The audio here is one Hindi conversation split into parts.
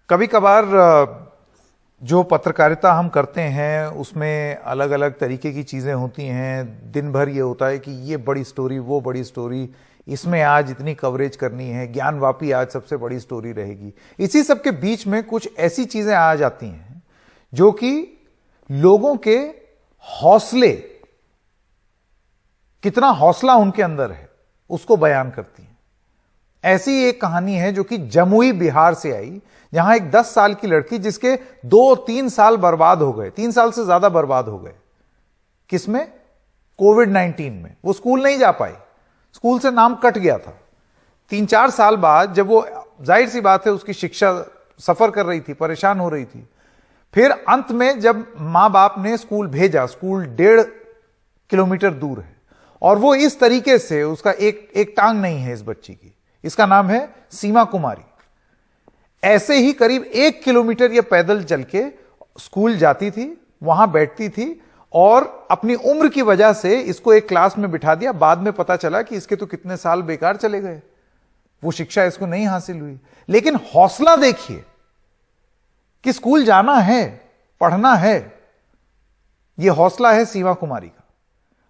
कभी कभार जो पत्रकारिता हम करते हैं उसमें अलग अलग तरीके की चीज़ें होती हैं। दिन भर ये होता है कि ये बड़ी स्टोरी, वो बड़ी स्टोरी, इसमें आज इतनी कवरेज करनी है, ज्ञानवापी आज सबसे बड़ी स्टोरी रहेगी। इसी सब के बीच में कुछ ऐसी चीज़ें आ जाती हैं जो कि लोगों के हौसले, कितना हौसला उनके अंदर है, उसको बयान करती हैं। ऐसी एक कहानी है जो कि जमुई बिहार से आई, जहां एक 10 साल की लड़की जिसके 2-3 साल बर्बाद हो गए, 3 साल से ज्यादा बर्बाद हो गए। किसमें? कोविड-19 में। वो स्कूल नहीं जा पाई, स्कूल से नाम कट गया था। 3-4 साल बाद जब वो, जाहिर सी बात है, उसकी शिक्षा सफर कर रही थी, परेशान हो रही थी, फिर अंत में जब मां बाप ने स्कूल भेजा, स्कूल 1.5 किलोमीटर दूर है, और वो इस तरीके से, उसका एक टांग नहीं है इस बच्ची की, इसका नाम है सीमा कुमारी। ऐसे ही करीब 1 किलोमीटर ये पैदल चल के स्कूल जाती थी, वहां बैठती थी, और अपनी उम्र की वजह से इसको एक क्लास में बिठा दिया। बाद में पता चला कि इसके तो कितने साल बेकार चले गए, वो शिक्षा इसको नहीं हासिल हुई। लेकिन हौसला देखिए कि स्कूल जाना है, पढ़ना है। यह हौसला है सीमा कुमारी का।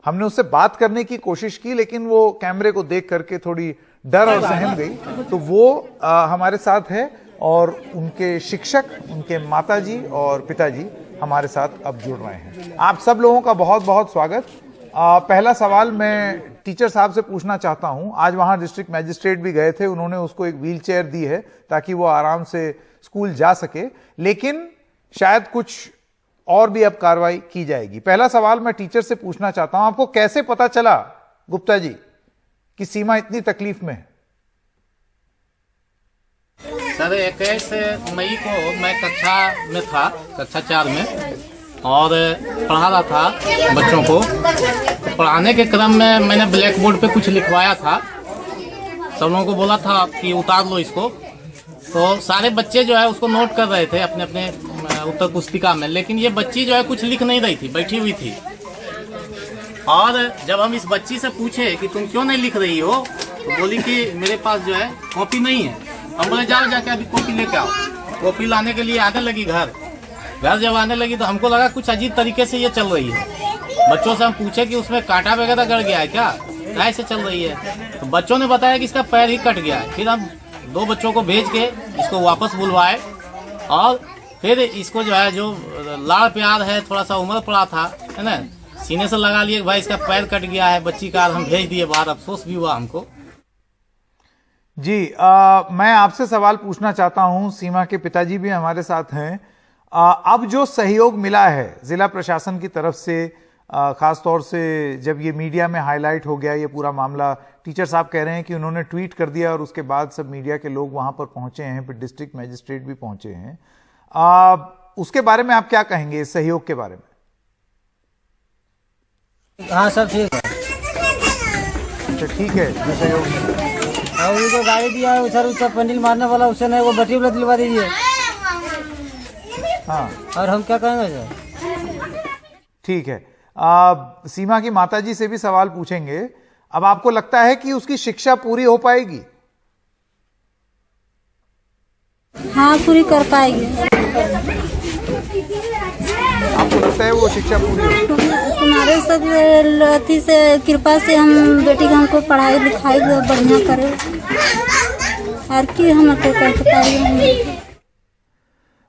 हमने उससे बात करने की कोशिश की, लेकिन वो कैमरे को देख करके थोड़ी डर और सहम गई। तो वो हमारे साथ है, और उनके शिक्षक, उनके माताजी और पिताजी हमारे साथ अब जुड़ रहे हैं। आप सब लोगों का बहुत बहुत स्वागत। पहला सवाल मैं टीचर साहब से पूछना चाहता हूं। आज वहां डिस्ट्रिक्ट मैजिस्ट्रेट भी गए थे, उन्होंने उसको एक व्हील चेयर दी है ताकि वो आराम से स्कूल जा सके, लेकिन शायद कुछ और भी अब कार्रवाई की जाएगी। पहला सवाल मैं टीचर से पूछना चाहता हूं, आपको कैसे पता चला गुप्ता जी कि सीमा इतनी तकलीफ में है? सर 21 मई को मैं कक्षा में था, कक्षा 4 में, और पढ़ा रहा था बच्चों को। तो पढ़ाने के क्रम में मैंने ब्लैक बोर्ड पे कुछ लिखवाया था, सब लोगों को बोला था कि उतार लो इसको। तो सारे बच्चे जो है उसको नोट कर रहे थे अपने अपने उत्तर पुस्तिका में, लेकिन ये बच्ची जो है कुछ लिख नहीं रही थी, बैठी हुई थी। और जब हम इस बच्ची से पूछे कि तुम क्यों नहीं लिख रही हो, तो बोली कि मेरे पास जो है कॉपी नहीं है। हम बोले जाओ जाके अभी कॉपी लेके आओ। कॉपी लाने के लिए आने लगी घर जब आने लगी तो हमको लगा कुछ अजीब तरीके से ये चल रही है। बच्चों से हम पूछे कि उसमें कांटा वगैरह गड़ गया है क्या, ऐसे चल रही है। तो बच्चों ने बताया कि इसका पैर ही कट गया है। फिर हम 2 बच्चों को भेज के इसको वापस बुलवाए, और फिर इसको जो है, जो लाड़ प्यार है, थोड़ा सा उम्र पड़ा था, है ना, सीने से लगा लिए कि भाई इसका पैर कट गया है बच्ची का। हम भेज दिए बाहर, अफसोस भी हुआ हमको जी। मैं आपसे सवाल पूछना चाहता हूं, सीमा के पिताजी भी हमारे साथ हैं। अब जो सहयोग मिला है जिला प्रशासन की तरफ से, खास तौर से जब ये मीडिया में हाईलाइट हो गया ये पूरा मामला, टीचर साहब कह रहे हैं कि उन्होंने ट्वीट कर दिया और उसके बाद सब मीडिया के लोग वहां पर पहुंचे हैं, फिर डिस्ट्रिक्ट मैजिस्ट्रेट भी पहुंचे हैं। उसके बारे में आप क्या कहेंगे, इस सहयोग के बारे में? हाँ सर, ठीक है। अच्छा, ठीक है, जो सहयोग मिला। और उनको गाड़ी दिया है सर, उसका पंडिल मारने वाला, उससे नहीं, वो बैटरी वाला दिलवा दीजिए। हाँ, और हम क्या कहेंगे सर? ठीक है। सीमा की माताजी से भी सवाल पूछेंगे। अब आपको लगता है कि उसकी शिक्षा पूरी हो पाएगी? हाँ, पूरी कर पाएगी। आपको लगता है वो शिक्षा पूरी हो? तुम्हारे सब अथी से, कृपा से हम बेटी को, हमको पढ़ाई लिखाई बढ़िया करे, और की हम कर पाएंगे।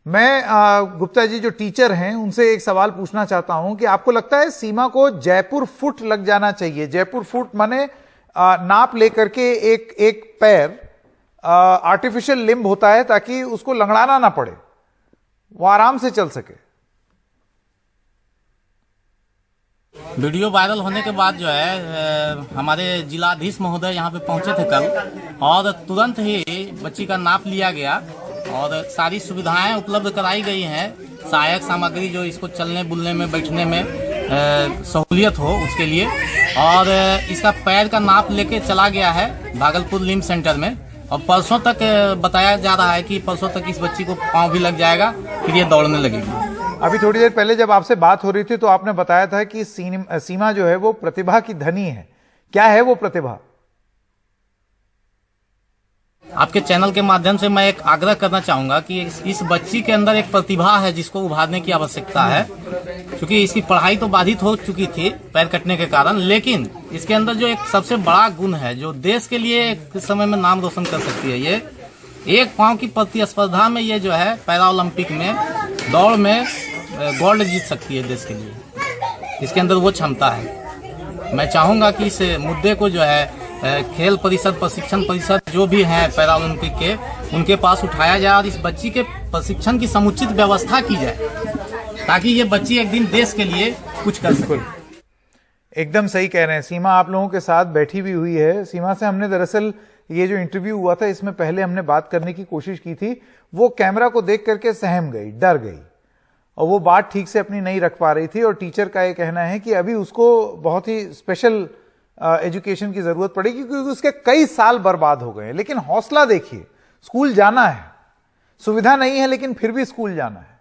मैं गुप्ता जी जो टीचर हैं उनसे एक सवाल पूछना चाहता हूं कि आपको लगता है सीमा को जयपुर फुट लग जाना चाहिए? जयपुर फुट माने नाप लेकर के एक पैर, आर्टिफिशियल लिम्ब होता है ताकि उसको लंगड़ाना ना पड़े, वो आराम से चल सके। वीडियो वायरल होने के बाद जो है हमारे जिलाधीश महोदय यहाँ पे पहुंचे थे कल, और तुरंत ही बच्ची का नाप लिया गया और सारी सुविधाएं उपलब्ध कराई गई हैं। सहायक सामग्री जो इसको चलने बुलने में, बैठने में सहूलियत हो उसके लिए। और इसका पैर का नाप लेके चला गया है भागलपुर लिम्ब सेंटर में, और परसों तक बताया जा रहा है कि परसों तक इस बच्ची को पाँव भी लग जाएगा, फिर ये दौड़ने लगेगी। अभी थोड़ी देर पहले जब आपसे बात हो रही थी तो आपने बताया था कि सीमा जो है वो प्रतिभा की धनी है। क्या है वो प्रतिभा? आपके चैनल के माध्यम से मैं एक आग्रह करना चाहूंगा कि इस बच्ची के अंदर एक प्रतिभा है जिसको उभारने की आवश्यकता है, क्योंकि इसकी पढ़ाई तो बाधित हो चुकी थी पैर कटने के कारण, लेकिन इसके अंदर जो एक सबसे बड़ा गुण है जो देश के लिए एक समय में नाम रोशन कर सकती है, ये एक पांव की प्रतिस्पर्धा में ये जो है पैरा ओलंपिक में दौड़ में गोल्ड जीत सकती है देश के लिए। इसके अंदर वो क्षमता है। मैं चाहूंगा कि इस मुद्दे को जो है खेल परिषद, प्रशिक्षण परिषद जो भी हैं पैरा ओलंपिक के, उनके पास उठाया जाए और इस बच्ची के प्रशिक्षण की समुचित व्यवस्था की जाए ताकि ये बच्ची एक दिन देश के लिए कुछ कर सके। एकदम सही कह रहे हैं। सीमा आप लोगों के साथ बैठी भी हुई है। सीमा से हमने दरअसल ये जो इंटरव्यू हुआ था इसमें पहले हमने बात करने की कोशिश की थी, वो कैमरा को देख करके सहम गई, डर गई और वो बात ठीक से अपनी नहीं रख पा रही थी। और टीचर का ये कहना है कि अभी उसको बहुत ही स्पेशल एजुकेशन की जरूरत पड़ेगी क्योंकि उसके कई साल बर्बाद हो गए। लेकिन हौसला देखिए, स्कूल जाना है, सुविधा नहीं है लेकिन फिर भी स्कूल जाना है।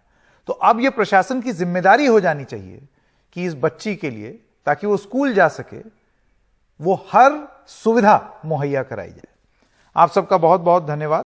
तो अब यह प्रशासन की जिम्मेदारी हो जानी चाहिए कि इस बच्ची के लिए, ताकि वो स्कूल जा सके, वो हर सुविधा मुहैया कराई जाए। आप सबका बहुत बहुत धन्यवाद।